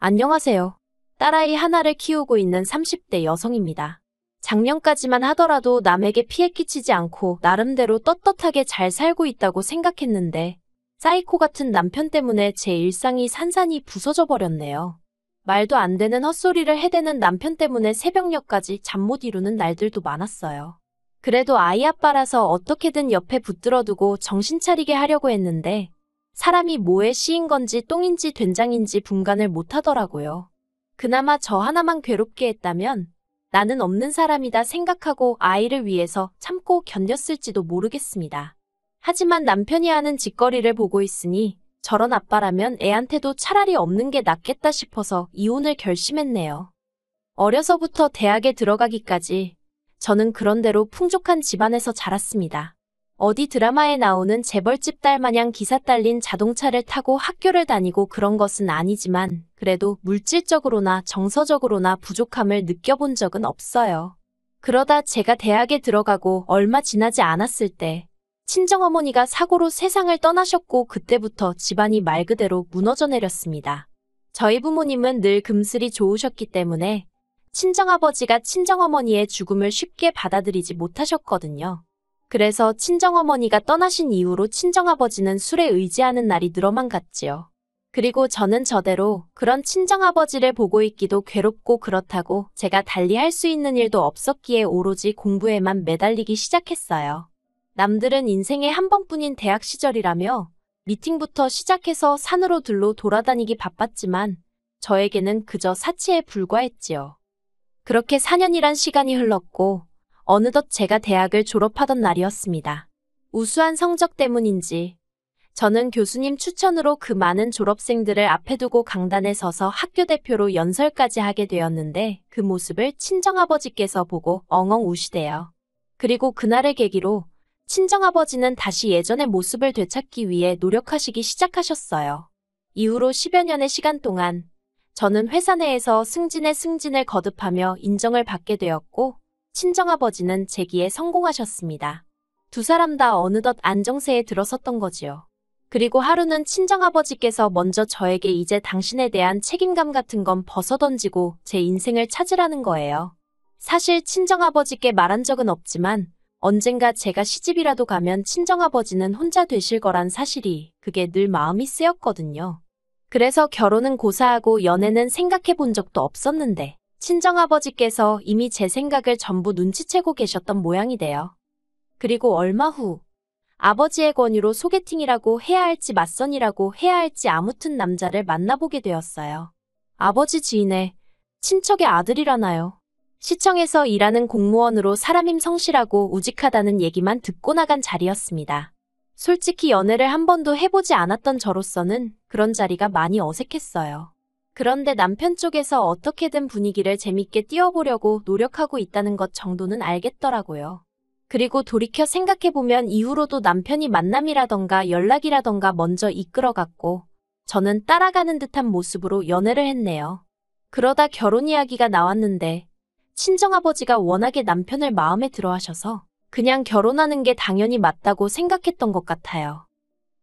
안녕하세요. 딸아이 하나를 키우고 있는 30대 여성입니다. 작년까지만 하더라도 남에게 피해 끼치지 않고 나름대로 떳떳하게 잘 살고 있다고 생각했는데 사이코 같은 남편 때문에 제 일상이 산산이 부서져 버렸네요. 말도 안 되는 헛소리를 해대는 남편 때문에 새벽녘까지 잠 못 이루는 날들도 많았어요. 그래도 아이 아빠라서 어떻게든 옆에 붙들어두고 정신 차리게 하려고 했는데 사람이 뭐에 씌인 건지 똥인지 된장인지 분간을 못 하더라고요. 그나마 저 하나만 괴롭게 했다면 나는 없는 사람이다 생각하고 아이를 위해서 참고 견뎠을지도 모르겠습니다. 하지만 남편이 하는 짓거리를 보고 있으니 저런 아빠라면 애한테도 차라리 없는 게 낫겠다 싶어서 이혼을 결심했네요. 어려서부터 대학에 들어가기까지 저는 그런대로 풍족한 집안에서 자랐습니다. 어디 드라마에 나오는 재벌집 딸 마냥 기사 딸린 자동차를 타고 학교를 다니고 그런 것은 아니지만 그래도 물질적으로나 정서적으로나 부족함을 느껴본 적은 없어요. 그러다 제가 대학에 들어가고 얼마 지나지 않았을 때 친정어머니가 사고로 세상을 떠나셨고 그때부터 집안이 말 그대로 무너져 내렸습니다. 저희 부모님은 늘 금슬이 좋으셨기 때문에 친정아버지가 친정어머니의 죽음을 쉽게 받아들이지 못하셨거든요. 그래서 친정어머니가 떠나신 이후로 친정아버지는 술에 의지하는 날이 늘어만 갔지요. 그리고 저는 저대로 그런 친정아버지를 보고 있기도 괴롭고 그렇다고 제가 달리 할 수 있는 일도 없었기에 오로지 공부에만 매달리기 시작했어요. 남들은 인생에 한 번뿐인 대학 시절이라며 미팅부터 시작해서 산으로 들로 돌아다니기 바빴지만 저에게는 그저 사치에 불과했지요. 그렇게 4년이란 시간이 흘렀고 어느덧 제가 대학을 졸업하던 날이었습니다. 우수한 성적 때문인지 저는 교수님 추천으로 그 많은 졸업생들을 앞에 두고 강단에 서서 학교 대표로 연설까지 하게 되었는데 그 모습을 친정아버지께서 보고 엉엉 우시대요. 그리고 그날을 계기로 친정아버지는 다시 예전의 모습을 되찾기 위해 노력하시기 시작하셨어요. 이후로 10여 년의 시간 동안 저는 회사 내에서 승진에 승진을 거듭하며 인정을 받게 되었고 친정아버지는 재기에 성공하셨습니다. 두 사람 다 어느덧 안정세에 들어섰던 거지요. 그리고 하루는 친정아버지께서 먼저 저에게 이제 당신에 대한 책임감 같은 건 벗어던지고 제 인생을 찾으라는 거예요. 사실 친정아버지께 말한 적은 없지만 언젠가 제가 시집이라도 가면 친정아버지는 혼자 되실 거란 사실이 그게 늘 마음이 쓰였거든요. 그래서 결혼은 고사하고 연애는 생각해 본 적도 없었는데 친정아버지께서 이미 제 생각을 전부 눈치채고 계셨던 모양이 돼요. 그리고 얼마 후 아버지의 권유로 소개팅이라고 해야 할지 맞선이라고 해야 할지 아무튼 남자를 만나보게 되었어요. 아버지 지인의 친척의 아들이라나요. 시청에서 일하는 공무원으로 사람임 성실하고 우직하다는 얘기만 듣고 나간 자리였습니다. 솔직히 연애를 한 번도 해보지 않았던 저로서는 그런 자리가 많이 어색했어요. 그런데 남편 쪽에서 어떻게든 분위기를 재밌게 띄워보려고 노력하고 있다는 것 정도는 알겠더라고요. 그리고 돌이켜 생각해보면 이후로도 남편이 만남이라던가 연락이라던가 먼저 이끌어갔고 저는 따라가는 듯한 모습으로 연애를 했네요. 그러다 결혼 이야기가 나왔는데 친정아버지가 워낙에 남편을 마음에 들어 하셔서 그냥 결혼하는 게 당연히 맞다고 생각했던 것 같아요.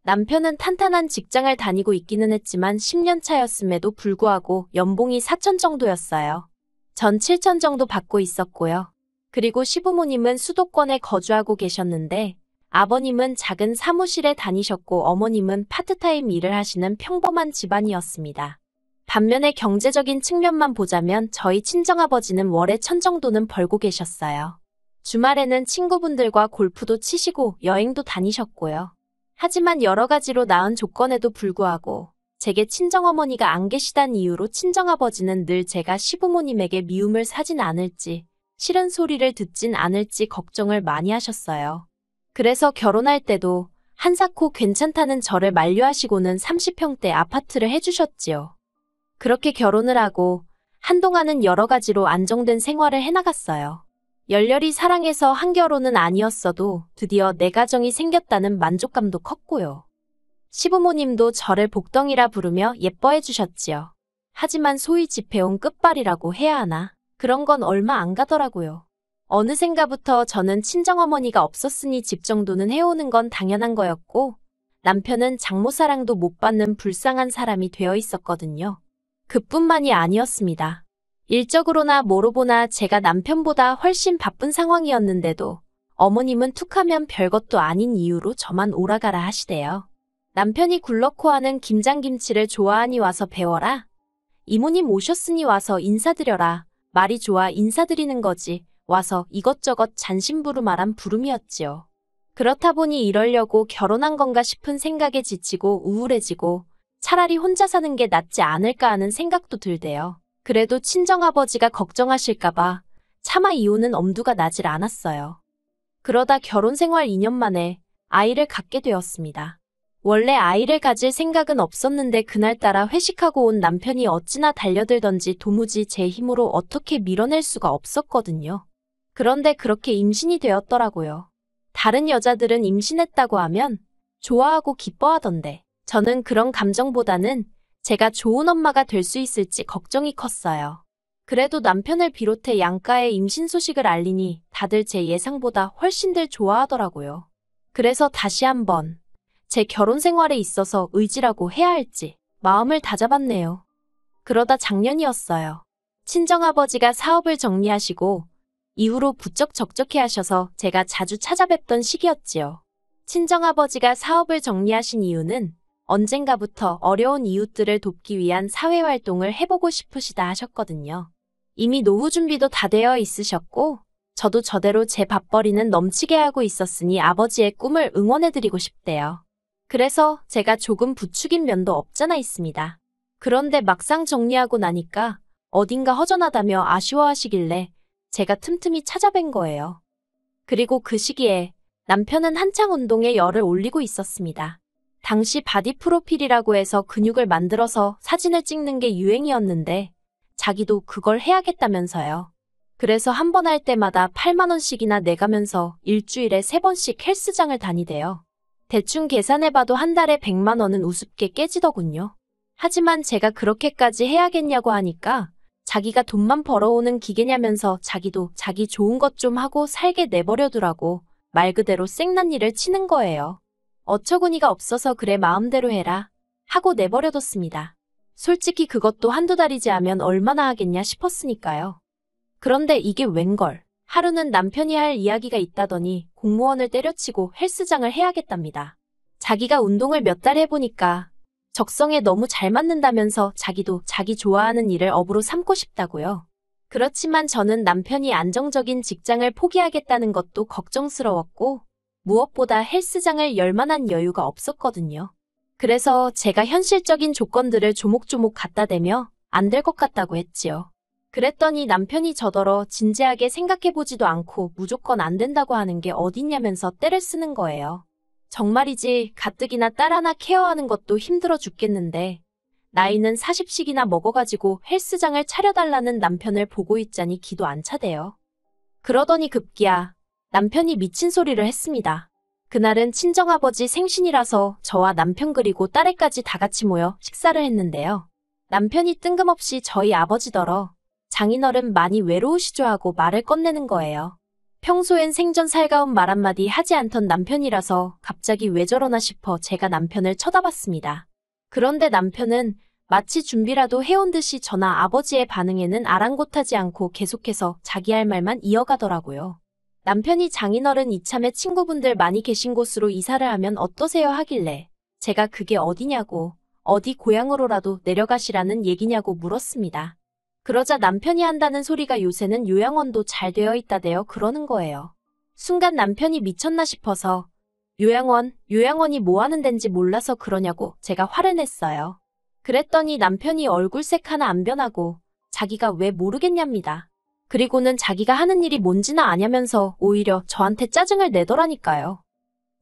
남편은 탄탄한 직장을 다니고 있기는 했지만 10년 차였음에도 불구하고 연봉이 4천 정도였어요. 전 7천 정도 받고 있었고요. 그리고 시부모님은 수도권에 거주하고 계셨는데 아버님은 작은 사무실에 다니셨고 어머님은 파트타임 일을 하시는 평범한 집안이었습니다. 반면에 경제적인 측면만 보자면 저희 친정아버지는 월에 1,000 정도는 벌고 계셨어요. 주말에는 친구분들과 골프도 치시고 여행도 다니셨고요. 하지만 여러 가지로 나은 조건에도 불구하고 제게 친정어머니가 안 계시단 이유로 친정아버지는 늘 제가 시부모님에게 미움을 사진 않을지 싫은 소리를 듣진 않을지 걱정을 많이 하셨어요. 그래서 결혼할 때도 한사코 괜찮다는 저를 만류하시고는 30평대 아파트를 해주셨지요. 그렇게 결혼을 하고 한동안은 여러 가지로 안정된 생활을 해나갔어요. 열렬히 사랑해서 한 결혼은 아니었어도 드디어 내 가정이 생겼다는 만족감도 컸고요. 시부모님도 저를 복덩이라 부르며 예뻐해 주셨지요. 하지만 소위 집해온 끝발이라고 해야 하나? 그런 건 얼마 안 가더라고요. 어느샌가부터 저는 친정어머니가 없었으니 집 정도는 해오는 건 당연한 거였고 남편은 장모 사랑도 못 받는 불쌍한 사람이 되어 있었거든요. 그뿐만이 아니었습니다. 일적으로나 뭐로 보나 제가 남편보다 훨씬 바쁜 상황이었는데도 어머님은 툭하면 별것도 아닌 이유로 저만 오라가라 하시대요. 남편이 굴러코 하는 김장김치를 좋아하니 와서 배워라. 이모님 오셨으니 와서 인사드려라. 말이 좋아 인사드리는 거지. 와서 이것저것 잔심부름하란 부름이었지요. 그렇다 보니 이러려고 결혼한 건가 싶은 생각에 지치고 우울해지고 차라리 혼자 사는 게 낫지 않을까 하는 생각도 들대요. 그래도 친정아버지가 걱정하실까봐 차마 이혼은 엄두가 나질 않았어요. 그러다 결혼 생활 2년 만에 아이를 갖게 되었습니다. 원래 아이를 가질 생각은 없었는데 그날따라 회식하고 온 남편이 어찌나 달려들던지 도무지 제 힘으로 어떻게 밀어낼 수가 없었거든요. 그런데 그렇게 임신이 되었더라고요. 다른 여자들은 임신했다고 하면 좋아하고 기뻐하던데 저는 그런 감정보다는 제가 좋은 엄마가 될 수 있을지 걱정이 컸어요. 그래도 남편을 비롯해 양가의 임신 소식을 알리니 다들 제 예상보다 훨씬들 좋아하더라고요. 그래서 다시 한번 제 결혼 생활에 있어서 의지라고 해야 할지 마음을 다잡았네요. 그러다 작년이었어요. 친정아버지가 사업을 정리하시고 이후로 부쩍 적적해 하셔서 제가 자주 찾아뵙던 시기였지요. 친정아버지가 사업을 정리하신 이유는 언젠가부터 어려운 이웃들을 돕기 위한 사회활동을 해보고 싶으시다 하셨거든요. 이미 노후 준비도 다 되어 있으셨고 저도 저대로 제 밥벌이는 넘치게 하고 있었으니 아버지의 꿈을 응원해드리고 싶대요. 그래서 제가 조금 부추긴 면도 없잖아 있습니다. 그런데 막상 정리하고 나니까 어딘가 허전하다며 아쉬워하시길래 제가 틈틈이 찾아뵌 거예요. 그리고 그 시기에 남편은 한창 운동에 열을 올리고 있었습니다. 당시 바디 프로필이라고 해서 근육을 만들어서 사진을 찍는 게 유행이었는데 자기도 그걸 해야겠다면서요. 그래서 한 번 할 때마다 8만 원씩이나 내가면서 일주일에 3번씩 헬스장을 다니대요. 대충 계산해봐도 한 달에 100만 원은 우습게 깨지더군요. 하지만 제가 그렇게까지 해야겠냐고 하니까 자기가 돈만 벌어오는 기계냐면서 자기도 자기 좋은 것 좀 하고 살게 내버려두라고 말 그대로 생난리를 치는 거예요. 어처구니가 없어서 그래 마음대로 해라 하고 내버려뒀습니다. 솔직히 그것도 한두 달이지 하면 얼마나 하겠냐 싶었으니까요. 그런데 이게 웬걸. 하루는 남편이 할 이야기가 있다더니 공무원을 때려치고 헬스장을 해야겠답니다. 자기가 운동을 몇 달 해보니까 적성에 너무 잘 맞는다면서 자기도 자기 좋아하는 일을 업으로 삼고 싶다고요. 그렇지만 저는 남편이 안정적인 직장을 포기하겠다는 것도 걱정스러웠고 무엇보다 헬스장을 열 만한 여유가 없었거든요. 그래서 제가 현실적인 조건들을 조목조목 갖다 대며 안 될 것 같다고 했지요. 그랬더니 남편이 저더러 진지하게 생각해보지도 않고 무조건 안 된다고 하는 게 어딨냐면서 떼를 쓰는 거예요. 정말이지 가뜩이나 딸 하나 케어하는 것도 힘들어 죽겠는데 나이는 40씩이나 먹어가지고 헬스장을 차려달라는 남편을 보고 있자니 기도 안 차대요. 그러더니 급기야 남편이 미친 소리를 했습니다. 그날은 친정아버지 생신이라서 저와 남편 그리고 딸애까지 다 같이 모여 식사를 했는데요. 남편이 뜬금없이 저희 아버지더러 장인어른 많이 외로우시죠 하고 말을 꺼내는 거예요. 평소엔 생전 살가운 말 한마디 하지 않던 남편이라서 갑자기 왜 저러나 싶어 제가 남편을 쳐다봤습니다. 그런데 남편은 마치 준비라도 해온 듯이 저나 아버지의 반응에는 아랑곳하지 않고 계속해서 자기 할 말만 이어가더라고요. 남편이 장인어른 이참에 친구분들 많이 계신 곳으로 이사를 하면 어떠세요 하길래 제가 그게 어디냐고 어디 고향으로라도 내려가시라는 얘기냐고 물었습니다. 그러자 남편이 한다는 소리가 요새는 요양원도 잘 되어 있다대요 그러는 거예요. 순간 남편이 미쳤나 싶어서 요양원이 뭐 하는 덴지 몰라서 그러냐고 제가 화를 냈어요. 그랬더니 남편이 얼굴색 하나 안 변하고 자기가 왜 모르겠냐입니다. 그리고는 자기가 하는 일이 뭔지나 아냐면서 오히려 저한테 짜증을 내더라니까요.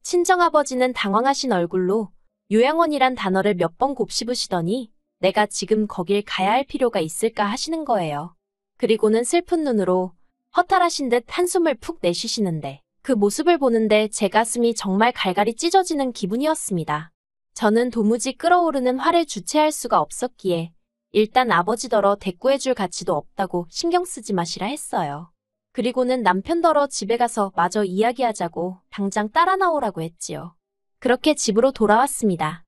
친정아버지는 당황하신 얼굴로 요양원이란 단어를 몇 번 곱씹으시더니 내가 지금 거길 가야 할 필요가 있을까 하시는 거예요. 그리고는 슬픈 눈으로 허탈하신 듯 한숨을 푹 내쉬시는데 그 모습을 보는데 제 가슴이 정말 갈갈이 찢어지는 기분이었습니다. 저는 도무지 끓어오르는 화를 주체할 수가 없었기에 일단 아버지더러 대꾸해줄 가치도 없다고 신경 쓰지 마시라 했어요. 그리고는 남편더러 집에 가서 마저 이야기하자고 당장 따라 나오라고 했지요. 그렇게 집으로 돌아왔습니다.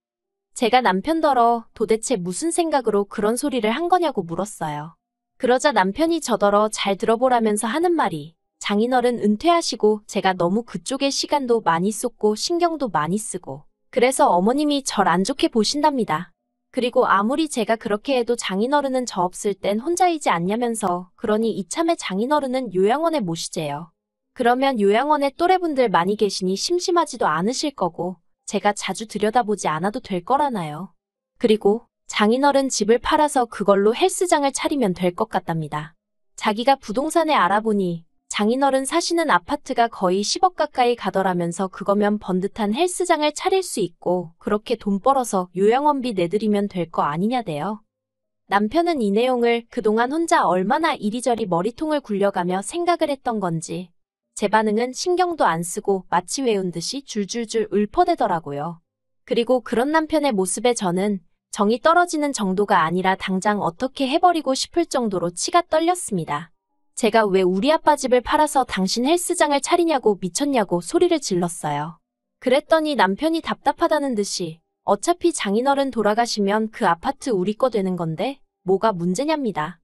제가 남편더러 도대체 무슨 생각으로 그런 소리를 한 거냐고 물었어요. 그러자 남편이 저더러 잘 들어보라면서 하는 말이 장인어른 은퇴하시고 제가 너무 그쪽에 시간도 많이 쏟고 신경도 많이 쓰고 그래서 어머님이 절 안 좋게 보신답니다. 그리고 아무리 제가 그렇게 해도 장인어른은 저 없을 땐 혼자이지 않냐면서 그러니 이참에 장인어른은 요양원에 모시재요. 그러면 요양원에 또래분들 많이 계시니 심심하지도 않으실 거고 제가 자주 들여다보지 않아도 될 거라나요. 그리고 장인어른 집을 팔아서 그걸로 헬스장을 차리면 될 것 같답니다. 자기가 부동산에 알아보니 장인어른 사시는 아파트가 거의 10억 가까이 가더라면서 그거면 번듯한 헬스장을 차릴 수 있고 그렇게 돈 벌어서 요양원비 내드리면 될 거 아니냐대요. 남편은 이 내용을 그동안 혼자 얼마나 이리저리 머리통을 굴려가며 생각을 했던 건지 제 반응은 신경도 안 쓰고 마치 외운 듯이 줄줄줄 읊어대더라고요. 그리고 그런 남편의 모습에 저는 정이 떨어지는 정도가 아니라 당장 어떻게 해버리고 싶을 정도로 치가 떨렸습니다. 제가 왜 우리 아빠 집을 팔아서 당신 헬스장을 차리냐고 미쳤냐고 소리를 질렀어요. 그랬더니 남편이 답답하다는 듯이 어차피 장인어른 돌아가시면 그 아파트 우리 거 되는 건데 뭐가 문제냐입니다.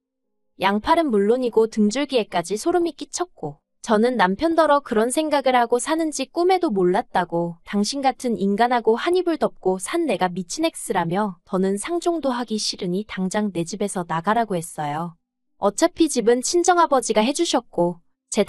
양팔은 물론이고 등줄기에까지 소름이 끼쳤고 저는 남편더러 그런 생각을 하고 사는지 꿈에도 몰랐다고 당신 같은 인간하고 한 이불 덮고 산 내가 미친 엑스라며 더는 상종도 하기 싫으니 당장 내 집에서 나가라고 했어요. 어차피 집은 친정아버지가 해주셨고 제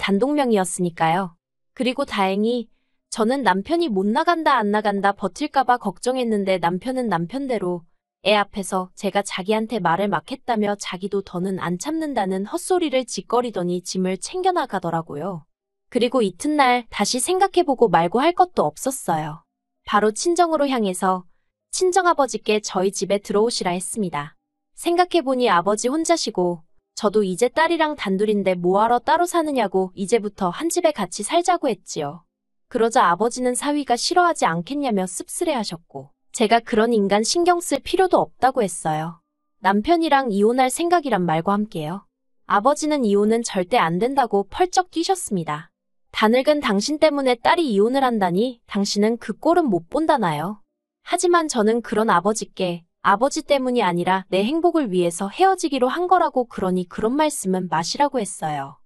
단독명이었으니까요. 그리고 다행히 저는 남편이 못 나간다 안 나간다 버틸까봐 걱정했는데 남편은 남편대로 애 앞에서 제가 자기한테 말을 막 했다며 자기도 더는 안 참는다는 헛소리를 짓거리더니 짐을 챙겨나가더라고요. 그리고 이튿날 다시 생각해보고 말고 할 것도 없었어요. 바로 친정으로 향해서 친정아버지께 저희 집에 들어오시라 했습니다. 생각해보니 아버지 혼자시고 저도 이제 딸이랑 단둘인데 뭐하러 따로 사느냐고 이제부터 한 집에 같이 살자고 했지요. 그러자 아버지는 사위가 싫어하지 않겠냐며 씁쓸해하셨고 제가 그런 인간 신경 쓸 필요도 없다고 했어요. 남편이랑 이혼할 생각이란 말과 함께요. 아버지는 이혼은 절대 안 된다고 펄쩍 뛰셨습니다. 다늙은 당신 때문에 딸이 이혼을 한다니 당신은 그 꼴은 못 본다나요. 하지만 저는 그런 아버지께 아버지 때문이 아니라 내 행복을 위해서 헤어지기로 한 거라고 그러니 그런 말씀은 마시라고 했어요.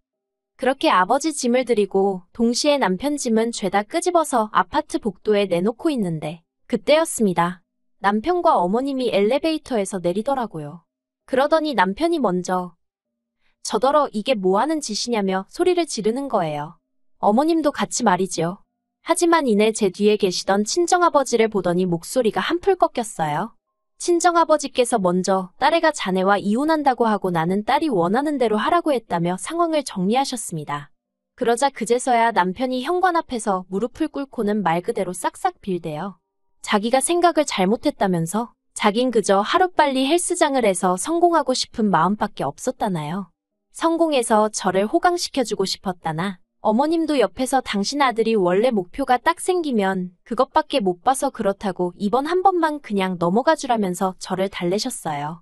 그렇게 아버지 짐을 드리고 동시에 남편 짐은 죄다 끄집어서 아파트 복도에 내놓고 있는데 그때였습니다. 남편과 어머님이 엘리베이터에서 내리더라고요. 그러더니 남편이 먼저 저더러 이게 뭐하는 짓이냐며 소리를 지르는 거예요. 어머님도 같이 말이지요. 하지만 이내 제 뒤에 계시던 친정아버지를 보더니 목소리가 한풀 꺾였어요. 친정아버지께서 먼저 딸애가 자네와 이혼한다고 하고 나는 딸이 원하는 대로 하라고 했다며 상황을 정리하셨습니다. 그러자 그제서야 남편이 현관 앞에서 무릎을 꿇고는 말 그대로 싹싹 빌대요. 자기가 생각을 잘못했다면서 자긴 그저 하루빨리 헬스장을 해서 성공하고 싶은 마음밖에 없었다나요. 성공해서 저를 호강시켜주고 싶었다나 어머님도 옆에서 당신 아들이 원래 목표가 딱 생기면 그것밖에 못 봐서 그렇다고 이번 한 번만 그냥 넘어가 주라면서 저를 달래셨어요.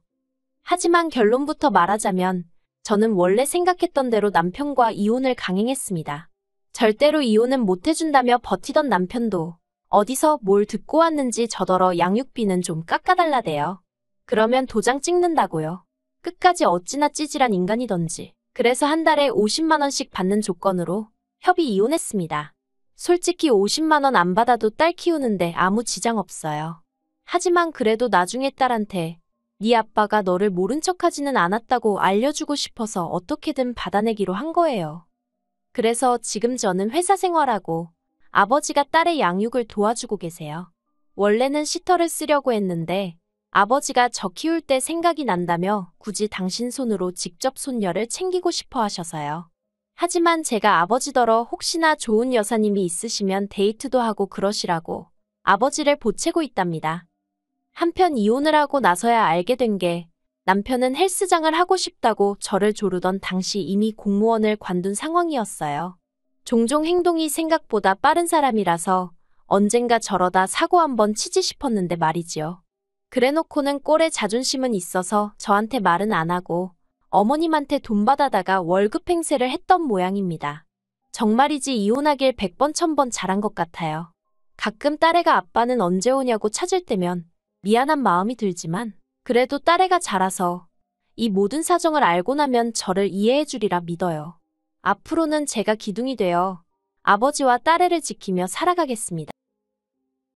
하지만 결론부터 말하자면 저는 원래 생각했던 대로 남편과 이혼을 강행했습니다. 절대로 이혼은 못 해준다며 버티던 남편도 어디서 뭘 듣고 왔는지 저더러 양육비는 좀 깎아달라대요. 그러면 도장 찍는다고요. 끝까지 어찌나 찌질한 인간이던지. 그래서 한 달에 50만 원씩 받는 조건으로 협의 이혼했습니다. 솔직히 50만 원 안 받아도 딸 키우는데 아무 지장 없어요. 하지만 그래도 나중에 딸한테 네 아빠가 너를 모른 척하지는 않았다고 알려주고 싶어서 어떻게든 받아내기로 한 거예요. 그래서 지금 저는 회사 생활하고 아버지가 딸의 양육을 도와주고 계세요. 원래는 시터를 쓰려고 했는데 아버지가 저 키울 때 생각이 난다며 굳이 당신 손으로 직접 손녀를 챙기고 싶어 하셔서요. 하지만 제가 아버지더러 혹시나 좋은 여사님이 있으시면 데이트도 하고 그러시라고 아버지를 보채고 있답니다. 한편 이혼을 하고 나서야 알게 된 게 남편은 헬스장을 하고 싶다고 저를 조르던 당시 이미 공무원을 관둔 상황이었어요. 종종 행동이 생각보다 빠른 사람이라서 언젠가 저러다 사고 한번 치지 싶었는데 말이지요. 그래놓고는 꼴에 자존심은 있어서 저한테 말은 안 하고 어머님한테 돈 받아다가 월급 행세를 했던 모양입니다. 정말이지 이혼하길 100번 1000번 잘한 것 같아요. 가끔 딸애가 아빠는 언제 오냐고 찾을 때면 미안한 마음이 들지만 그래도 딸애가 자라서 이 모든 사정을 알고 나면 저를 이해해 주리라 믿어요. 앞으로는 제가 기둥이 되어 아버지와 딸애를 지키며 살아가겠습니다.